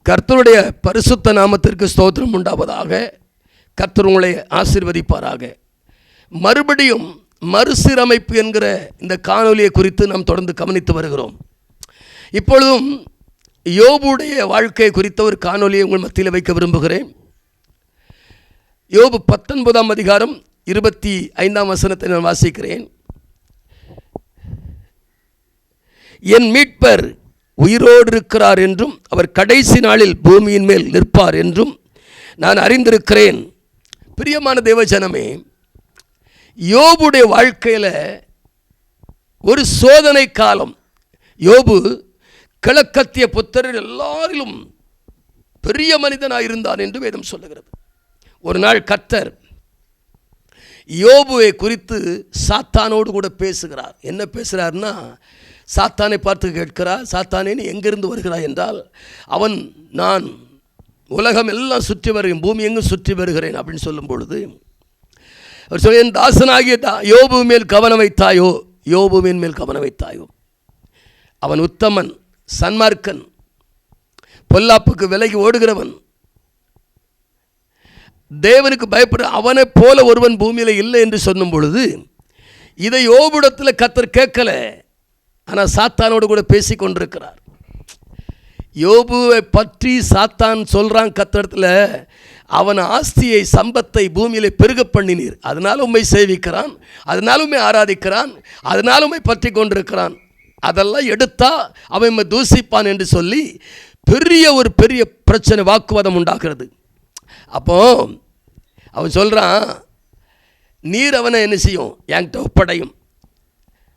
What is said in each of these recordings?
கர்த்தருடைய பரிசுத்த நாமத்திற்கு ஸ்தோத்திரம் உண்டாவதாக. கர்த்தர் உங்களை ஆசீர்வதிப்பாராக. மறுபடியும் மறுசீரமைப்பு என்கிற இந்த காணொலியை குறித்து நாம் தொடர்ந்து கவனித்து வருகிறோம். இப்பொழுதும் யோபுடைய வாழ்க்கை குறித்த ஒரு காணொலியை உங்கள் மத்தியில் வைக்க விரும்புகிறேன். யோபு 19ஆம் அதிகாரம் 25ஆம் வசனத்தை நான் வாசிக்கிறேன். என் மீட்பர் உயிரோடு இருக்கிறார் என்றும் அவர் கடைசி நாளில் பூமியின் மேல் நிற்பார் என்றும் நான் அறிந்திருக்கிறேன். பிரியமான தேவஜனமே, யோபுடைய வாழ்க்கையில் ஒரு சோதனை காலம். யோபு கிழக்கத்திய புத்திரர் எல்லாரிலும் பெரிய மனிதனாக இருந்தான் என்று வேதம் சொல்லுகிறது. ஒரு நாள் கர்த்தர் யோபுவை குறித்து சாத்தானோடு கூட பேசுகிறார். என்ன பேசுகிறார்னா, சாத்தானை பார்த்து கேட்கிறார், சாத்தானே நீ எங்கிருந்து வருகிறாய் என்றால், அவன் நான் உலகம் எல்லாம் சுற்றி வருகிறேன், பூமி எங்கும் சுற்றி வருகிறேன் அப்படின்னு சொல்லும் பொழுது அவர் சொல்ல, என் தாசனாகிய யோபு மேல் கவனம் வைத்தாயோ, யோபுவின் மேல் கவனம் வைத்தாயோ. அவன் உத்தமன், சன்மார்க்கன், பொல்லாப்புக்கு விலகி ஓடுகிறவன், தேவனுக்கு பயப்பட அவனை போல ஒருவன் பூமியில் இல்லை என்று சொன்னும் பொழுது இதை யோபுடத்தில் கர்த்தர் கேட்கல. ஆனால் சாத்தானோடு கூட பேசி கொண்டிருக்கிறார். யோபுவை பற்றி சாத்தான் சொல்கிறான் கர்த்தரிடத்தில், அவன் ஆஸ்தியை சம்பத்தை பூமியிலே பெருக பண்ணினீர், அதனால உண்மை சேவிக்கிறான், அதனால உண்மை ஆராதிக்கிறான், அதனால உண்மை பற்றி கொண்டிருக்கிறான், அதெல்லாம் எடுத்தா அவன் தூசிப்பான் என்று சொல்லி பெரிய பிரச்சனை, வாக்குவாதம் உண்டாகிறது. அப்போ அவன் சொல்கிறான், நீர் அவனை என்ன செய்யும், என்கிட்ட ஒப்படையும்,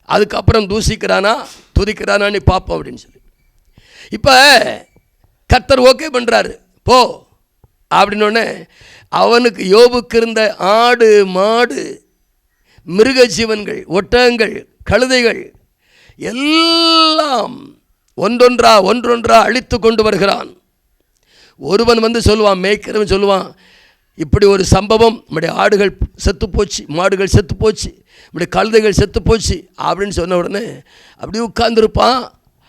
அதுக்கப்புறம் தூசிக்கிறானா துதிக்கிறானான்னு பார்ப்போம் அப்படின்னு சொல்லி. இப்போ கர்த்தர் ஓகே பண்ணுறாரு, போ அப்படின்னோடனே அவனுக்கு யோபுக்கு இருந்த ஆடு மாடு மிருக ஜீவன்கள், ஒட்டகங்கள், கழுதைகள் எல்லாம் ஒன்றொன்றா அழித்து கொண்டு வருகிறான். ஒருவன் வந்து சொல்லுவான், மேய்க்கிறவன் சொல்லுவான், இப்படி ஒரு சம்பவம், நம்முடைய ஆடுகள் செத்து போச்சு, மாடுகள் செத்து போச்சு, நம்முடைய கழுதைகள் செத்து போச்சு அப்படின்னு சொன்ன உடனே அப்படியே உட்கார்ந்துருப்பான்.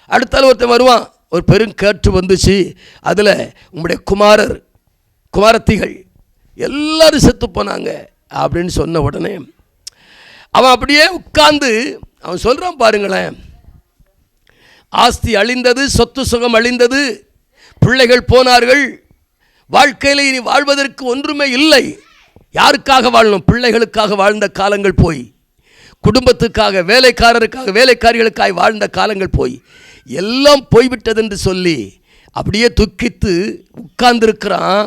அடுத்தாலும் ஒருத்தன் வருவான், ஒரு பெருங்கேற்று வந்துச்சு, அதில் உங்களுடைய குமாரத்திகள் எல்லாரும் செத்து போனாங்க அப்படின்னு சொன்ன உடனே அவன் அப்படியே உட்கார்ந்து அவன் சொல்கிறான், பாருங்களேன், ஆஸ்தி அழிந்தது, சொத்து சுகம் அழிந்தது, பிள்ளைகள் போனார்கள், வாழ்க்கையில் இனி வாழ்வதற்கு ஒன்றுமே இல்லை. யாருக்காக வாழணும்? பிள்ளைகளுக்காக வாழ்ந்த காலங்கள் போய், குடும்பத்துக்காக, வேலைக்காரருக்காக, வேலைக்காரிகளுக்காக வாழ்ந்த காலங்கள் போய், எல்லாம் போய்விட்டது என்று சொல்லி அப்படியே துக்கித்து உட்கார்ந்திருக்கிறான்.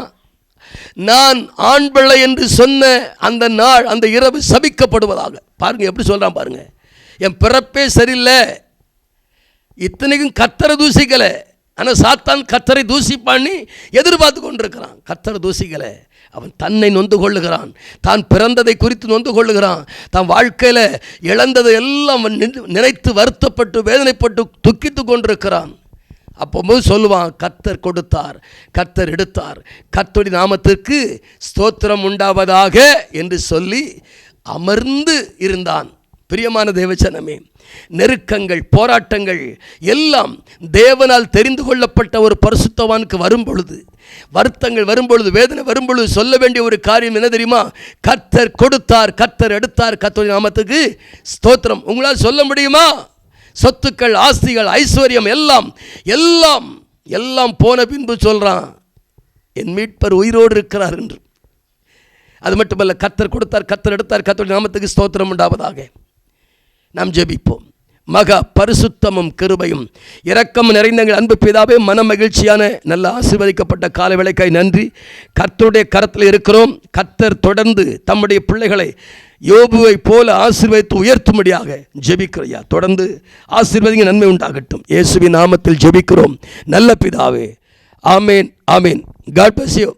நான் ஆண் பிள்ளை என்று சொன்ன அந்த நாள், அந்த இரவு சபிக்கப்படுவதாக. பாருங்க எப்படி சொல்கிறான் பாருங்க, என் பிறப்பே சரியில்லை, இத்தனைக்கும் கர்த்தரை தூசிக்கலை, ஆனால் சாத்தான் கர்த்தரை தூசிப்பான்னு எதிர்பார்த்து கொண்டிருக்கிறான். கர்த்தரை தூசிக்கலை, அவன் தன்னை நொந்து கொள்ளுகிறான், தான் பிறந்ததை குறித்து நொந்து கொள்ளுகிறான், தான் வாழ்க்கையில் இழந்ததை எல்லாம் நினைத்து வருத்தப்பட்டு வேதனைப்பட்டு துக்கித்து கொண்டிருக்கிறான். அப்போது சொல்லுவான், கர்த்தர் கொடுத்தார், கர்த்தர் எடுத்தார், கர்த்தருடைய நாமத்திற்கு ஸ்தோத்திரம் உண்டாவதாக என்று சொல்லி அமர்ந்து இருந்தான். பிரியமான தேவஜனமே, நெருக்கங்கள், போராட்டங்கள் எல்லாம் தேவனால் தெரிந்து கொள்ளப்பட்ட ஒரு பரிசுத்தவானுக்கு வரும் பொழுது, வருத்தங்கள் வரும் பொழுது, வேதனை வரும் பொழுது சொல்ல வேண்டிய ஒரு காரியம் என்ன தெரியுமா? கர்த்தர் கொடுத்தார், கர்த்தர் எடுத்தார், கர்த்தருடைய நாமத்துக்கு ஸ்தோத்திரம். உங்களால் சொல்ல முடியுமா? சொத்துக்கள், ஆஸ்திகள், ஐஸ்வர்யம் எல்லாம் எல்லாம் எல்லாம் போன பின்பு சொல்கிறான், என் மீட்பர் உயிரோடு இருக்கிறார் என்று. அது மட்டுமல்ல, கர்த்தர் கொடுத்தார், கர்த்தர் எடுத்தார், கர்த்தருடைய நாமத்துக்கு ஸ்தோத்திரம் உண்டாவதாக. நாம் ஜெபிப்போம். மகா பரிசுத்தமும் கிருபையும் இரக்கம் நிறைந்த எங்கள் அன்பு பிதாவே, மன மகிழ்ச்சியான நல்ல ஆசீர்வதிக்கப்பட்ட கால வேளைக்காய் நன்றி. கர்த்தருடைய கரத்தில் இருக்கிறோம். கர்த்தர் தொடர்ந்து தம்முடைய பிள்ளைகளை யோபுவை போல ஆசீர்வதித்து உயர்த்தும்படியாக ஜெபிக்கிறையா. தொடர்ந்து ஆசீர்வதிங்க, நன்மை உண்டாகட்டும். இயேசுவின் நாமத்தில் ஜெபிக்கிறோம் நல்ல பிதாவே. ஆமேன், ஆமேன். God bless you.